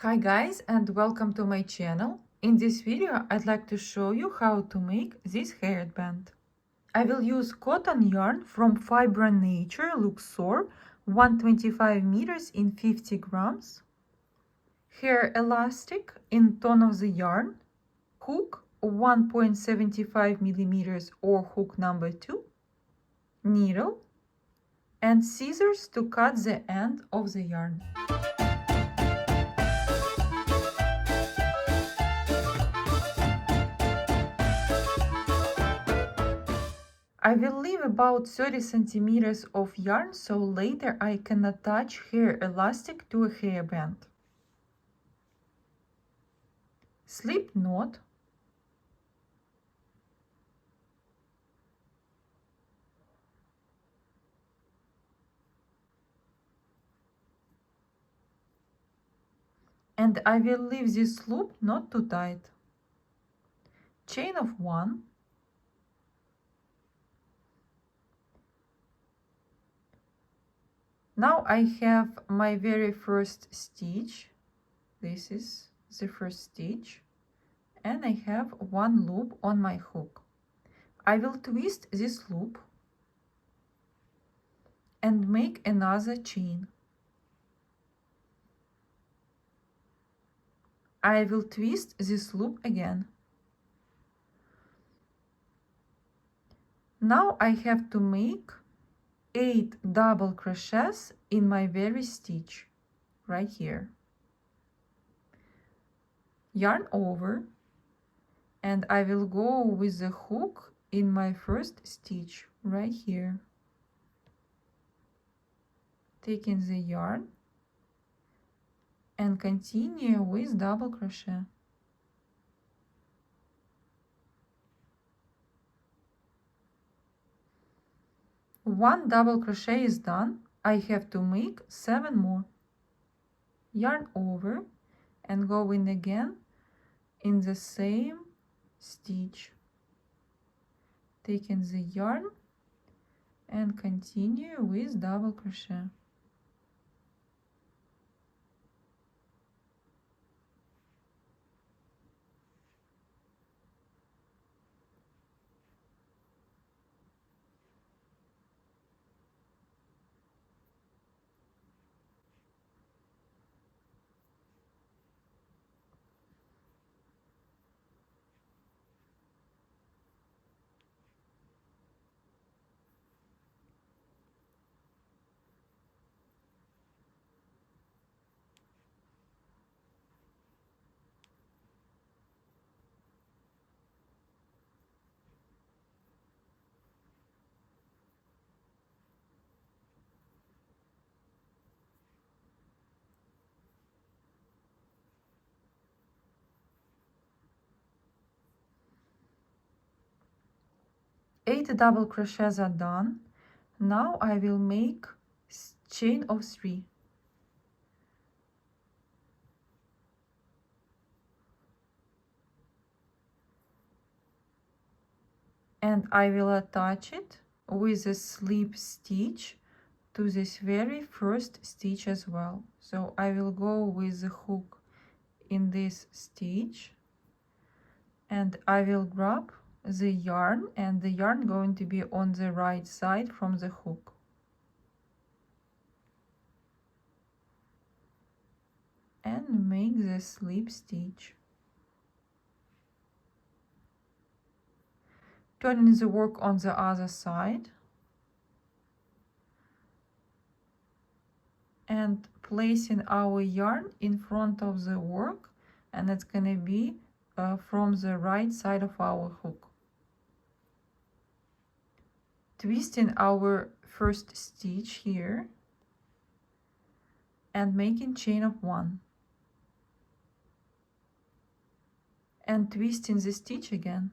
Hi guys, and welcome to my channel. In this video I'd like to show you how to make this headband. I will use cotton yarn from Fiber Nature Luxor 125 meters in 50 grams, hair elastic in tone of the yarn, hook 1.75 millimeters or hook number 2, needle, and scissors to cut the end of the yarn. I will leave about 30 centimeters of yarn so later I can attach hair elastic to a hairband. Slip knot. And I will leave this loop not too tight. Chain of 1. Now I have my very first stitch. This is the first stitch. And I have one loop on my hook. I will twist this loop and make another chain. I will twist this loop again. Now I have to make 8 double crochets in my very stitch right here. Yarn over, and I will go with the hook in my first stitch right here. Taking the yarn and continue with double crochet. One double crochet is done. I have to make 7 more. Yarn over and go in again in the same stitch. Taking the yarn and continue with double crochet. Eight double crochets are done. Now I will make chain of 3. And I will attach it with a slip stitch to this very first stitch as well. So I will go with the hook in this stitch and I will grab the yarn, and the yarn going to be on the right side from the hook. And make the slip stitch. Turning the work on the other side. And placing our yarn in front of the work, and it's gonna be from the right side of our hook. Twisting our first stitch here and making chain of 1. And twisting the stitch again.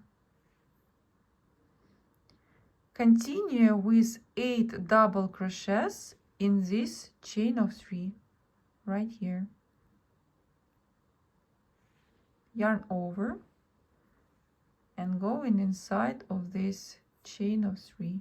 Continue with 8 double crochets in this chain of 3 right here. Yarn over and going inside of this chain of 3.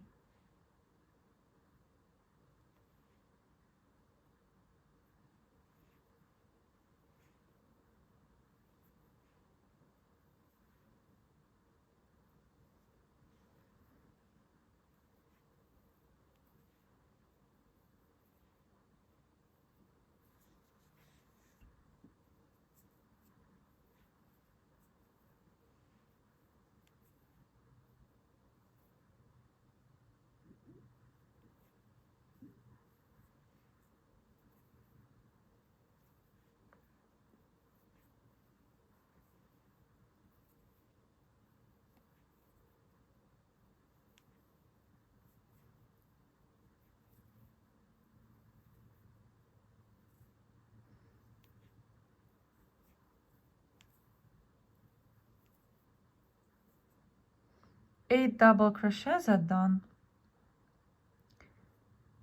8 double crochets are done.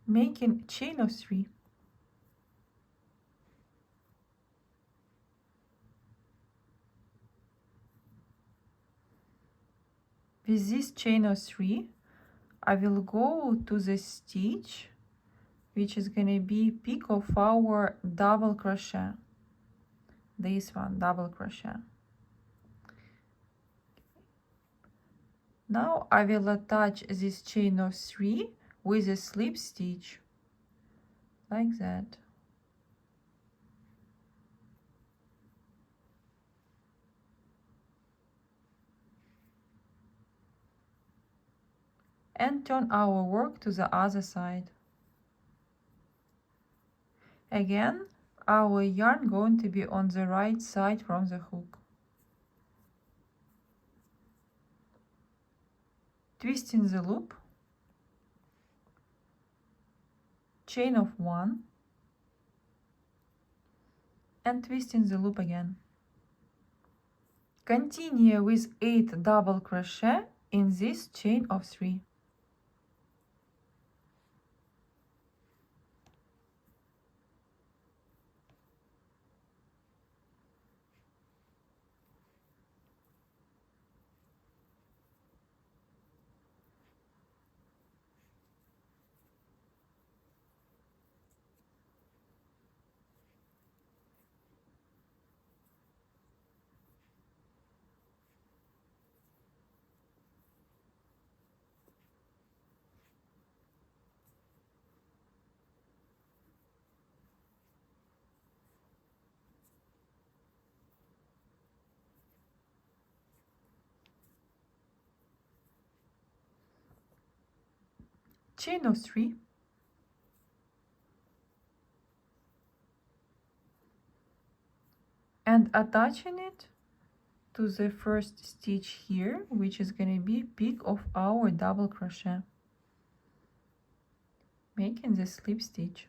Making chain of 3. With this chain of 3, I will go to the stitch which is gonna be peak of our double crochet. This one, double crochet. Now I will attach this chain of 3 with a slip stitch, like that. And turn our work to the other side. Again, our yarn going to be on the right side from the hook. Twisting the loop, chain of 1, and twisting the loop again. Continue with 8 double crochet in this chain of 3. Chain of 3, and attaching it to the first stitch here, which is going to be peak of our double crochet, making the slip stitch.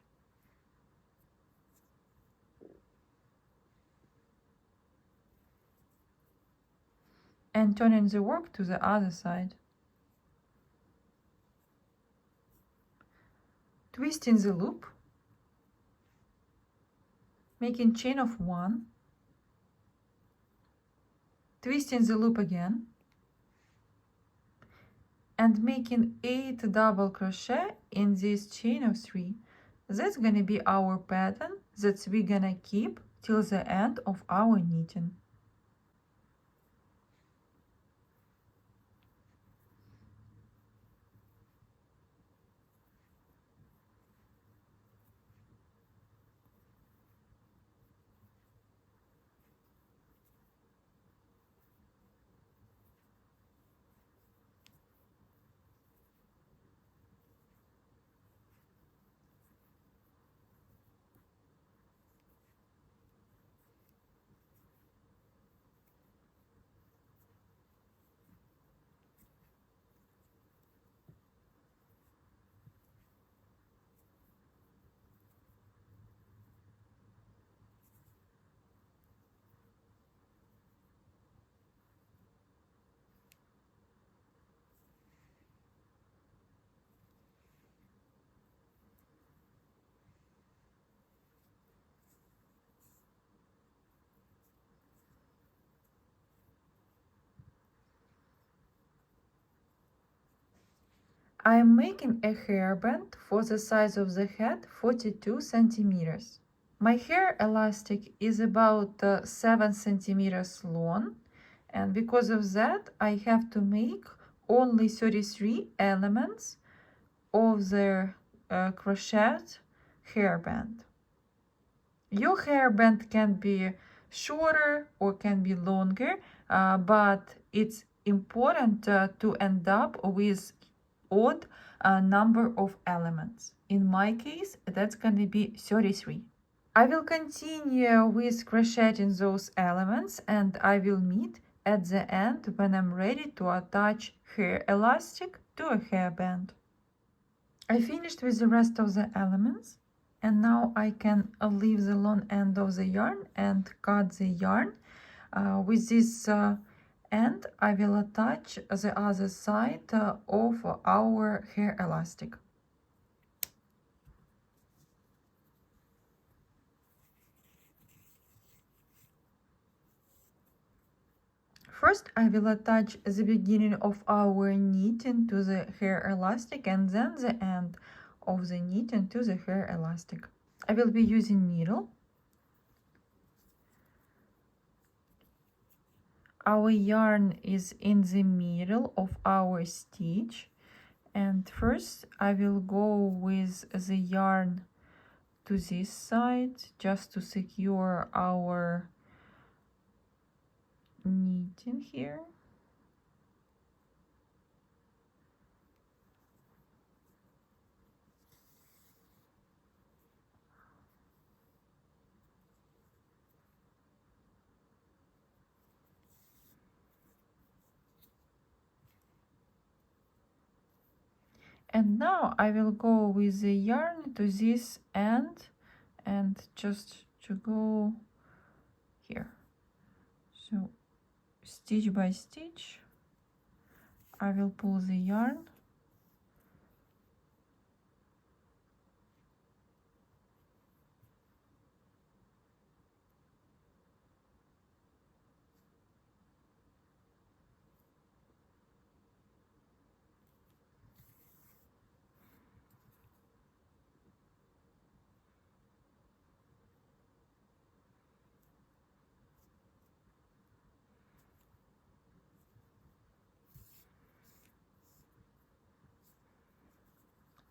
And turning the work to the other side. Twisting the loop, making chain of 1, twisting the loop again, and making 8 double crochet in this chain of 3. That's gonna be our pattern that we're gonna keep till the end of our knitting. I am making a hairband for the size of the head, 42 centimeters. My hair elastic is about 7 centimeters long, and because of that I have to make only 33 elements of the crochet hairband. Your hairband can be shorter or can be longer, but it's important to end up with odd number of elements. In my case, that's going to be 33. I will continue with crocheting those elements, and I will meet at the end when I'm ready to attach hair elastic to a hairband. I finished with the rest of the elements, and now I can leave the long end of the yarn and cut the yarn with this And I will attach the other side of our hair elastic. First, I will attach the beginning of our knitting to the hair elastic and then the end of the knitting to the hair elastic. I will be using needle. Our yarn is in the middle of our stitch, and first I will go with the yarn to this side just to secure our knitting here. And now I will go with the yarn to this end and just to go here. So stitch by stitch I will pull the yarn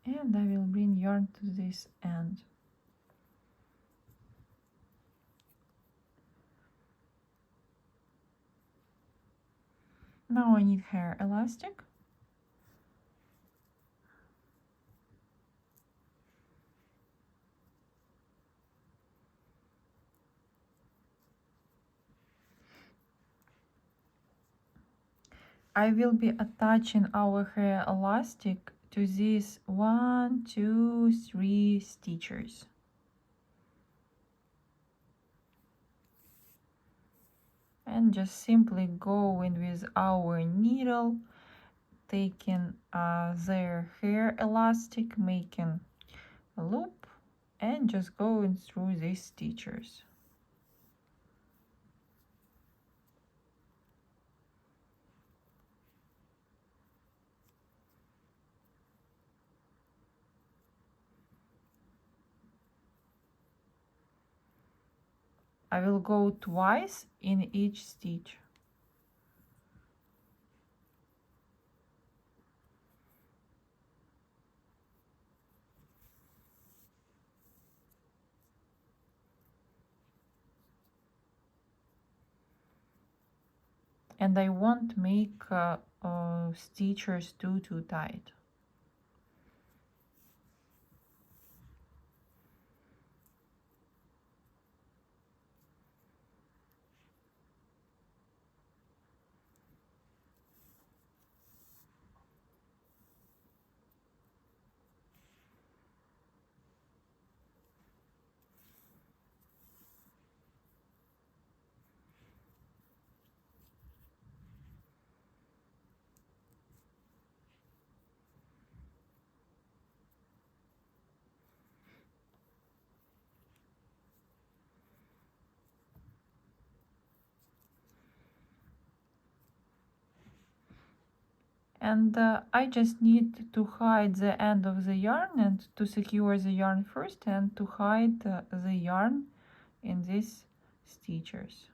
and I will bring yarn to this end. Now I need hair elastic. I will be attaching our hair elastic to these 1, 2, 3 stitches. And just simply going with our needle, taking their hair elastic, making a loop, and just going through these stitches. I will go twice in each stitch. And I won't make stitches too tight. And I just need to hide the end of the yarn and to secure the yarn first and to hide the yarn in these stitches.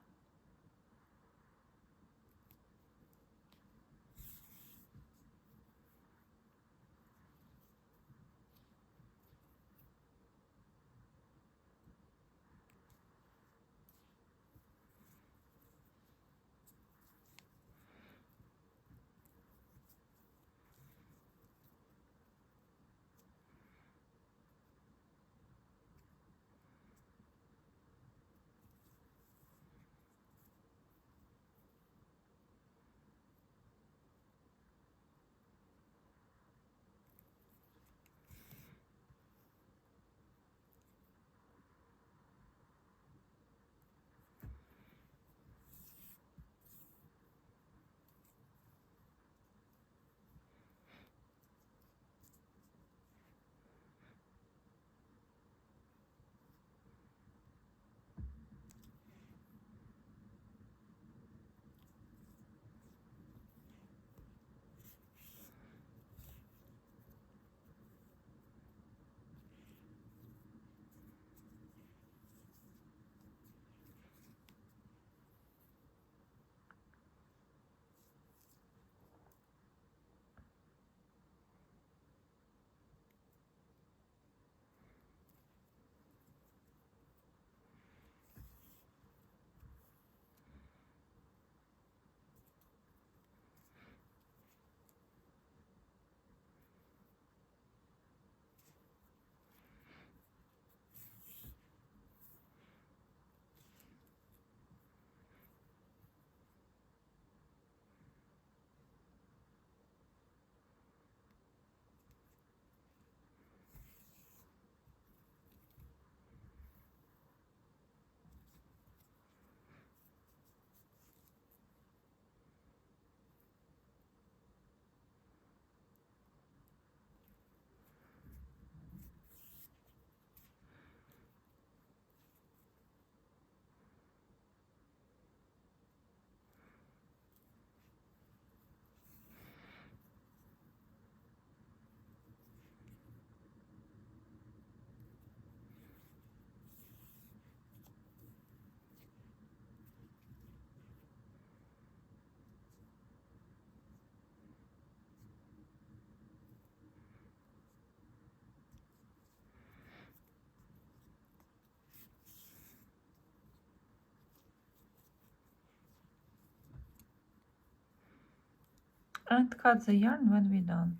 and cut the yarn when we're done.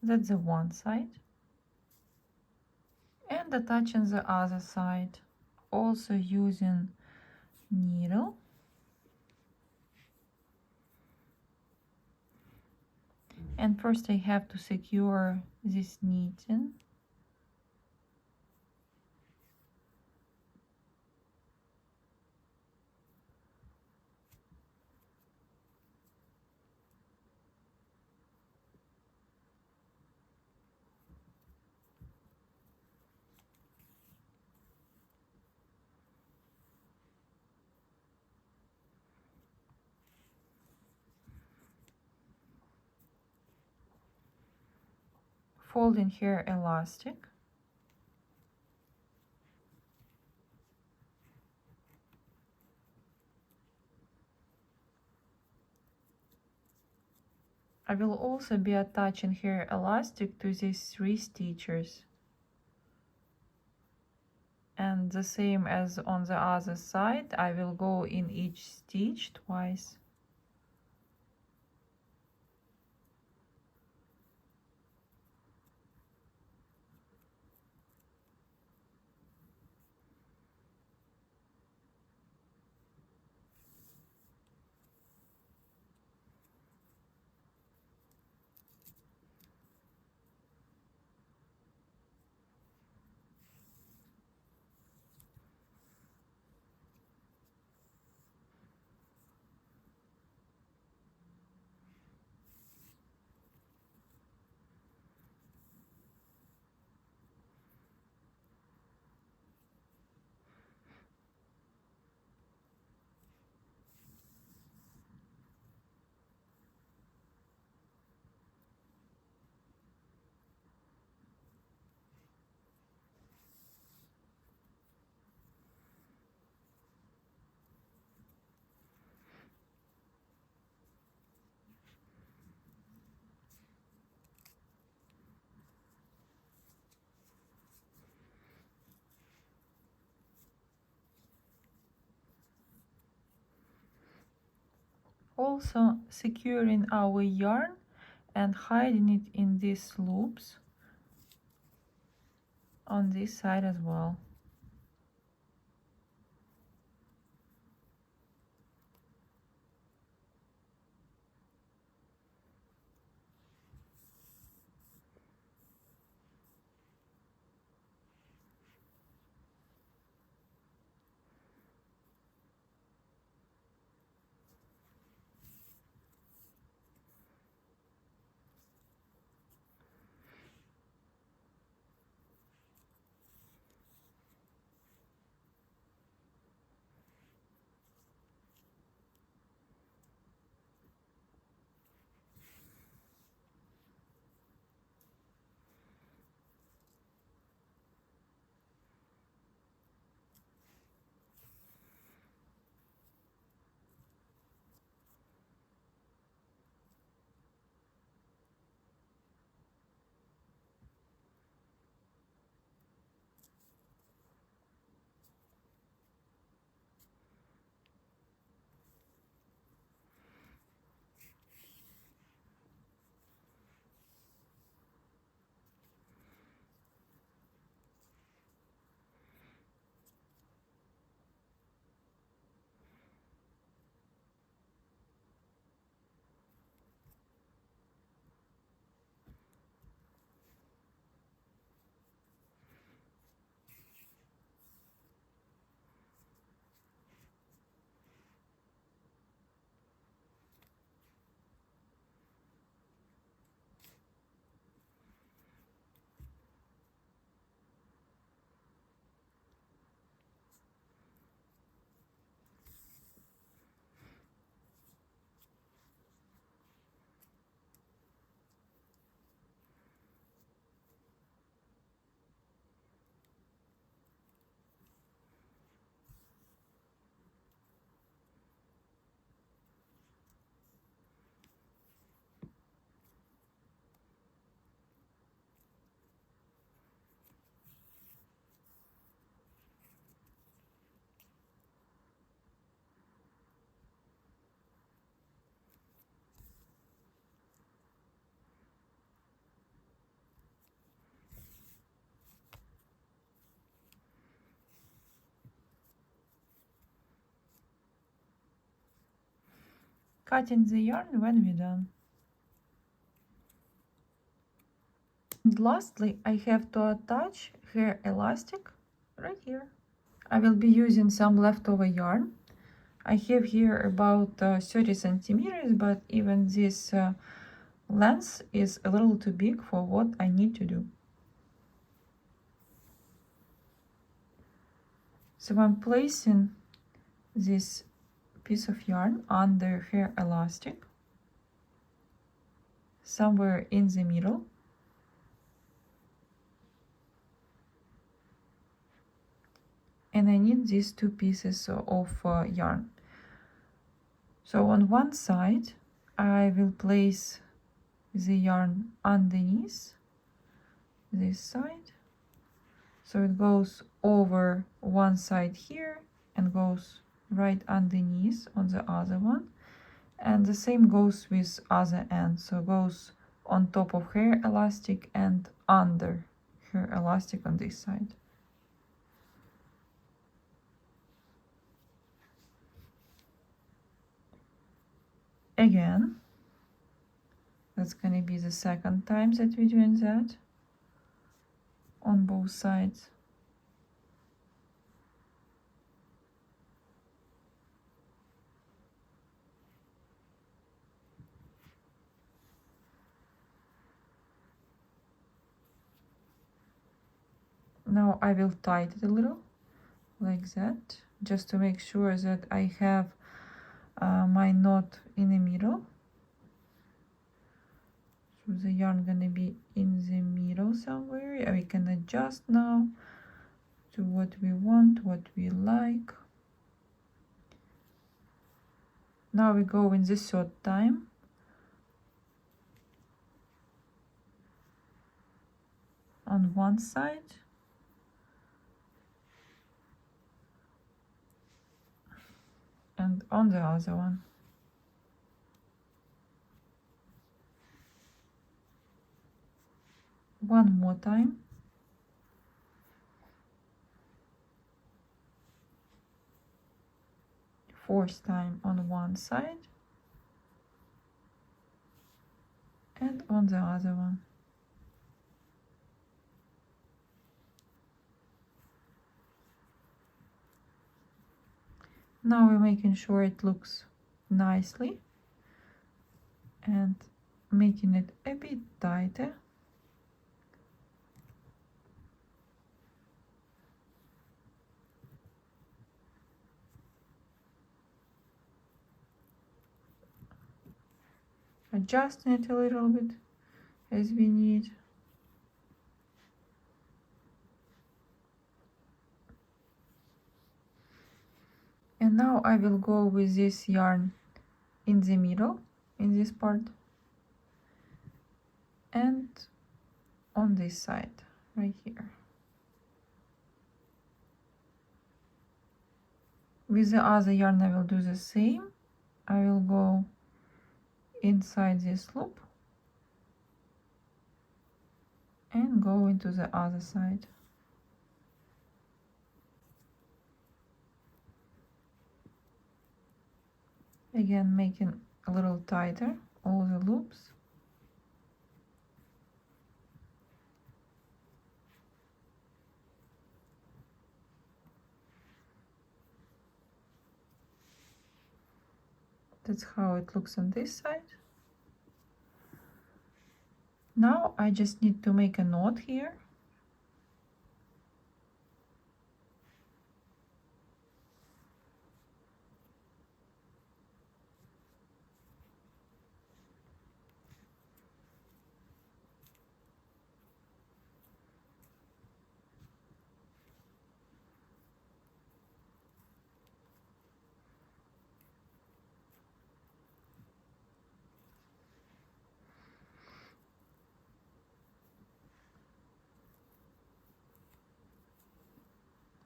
That's the one side. And attaching the other side, also using needle. And first I have to secure this knitting. Folding here elastic. I will also be attaching here elastic to these 3 stitches. And the same as on the other side, I will go in each stitch twice. Also securing our yarn and hiding it in these loops on this side as well. cutting the yarn when we're done. And lastly, I have to attach hair elastic right here. I will be using some leftover yarn. I have here about 30 centimeters, but even this length is a little too big for what I need to do. So I'm placing this piece of yarn under hair elastic, somewhere in the middle. And I need these two pieces of yarn. So on one side, I will place the yarn underneath this side. So it goes over one side here and goes right underneath on the other one. And the same goes with other end. So it goes on top of hair elastic and under hair elastic on this side. Again, that's going to be the second time that we're doing that on both sides. Now I will tighten it a little like that, just to make sure that I have my knot in the middle. So the yarn gonna be in the middle somewhere. We can adjust now to what we want, what we like. Now we go in the third time. On one side. And on the other one. One more time. Fourth time on one side. And on the other one. Now we're making sure it looks nicely and making it a bit tighter. Adjusting it a little bit as we need. And now I will go with this yarn in the middle, in this part, and on this side, right here. With the other yarn I will do the same. I will go inside this loop and go into the other side. Again, making a little tighter all the loops. That's how it looks on this side. Now I just need to make a knot here.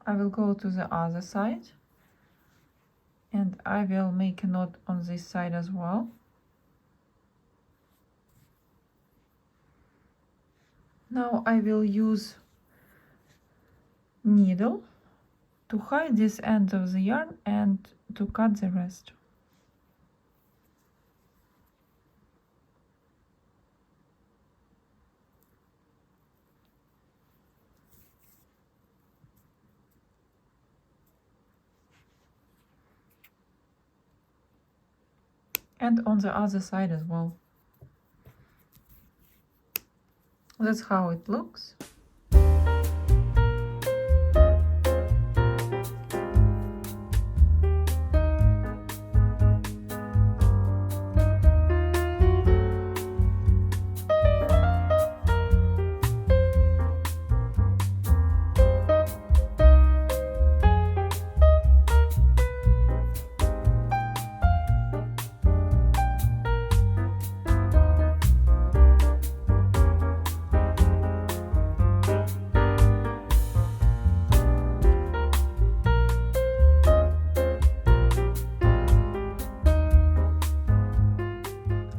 I will go to the other side and I will make a knot on this side as well. Now I will use needle to hide this end of the yarn and to cut the rest. And on the other side as well. That's how it looks.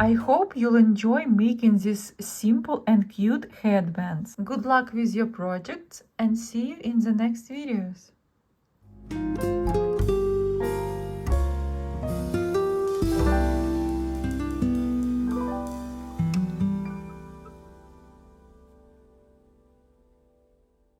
I hope you'll enjoy making these simple and cute headbands. Good luck with your projects and see you in the next videos.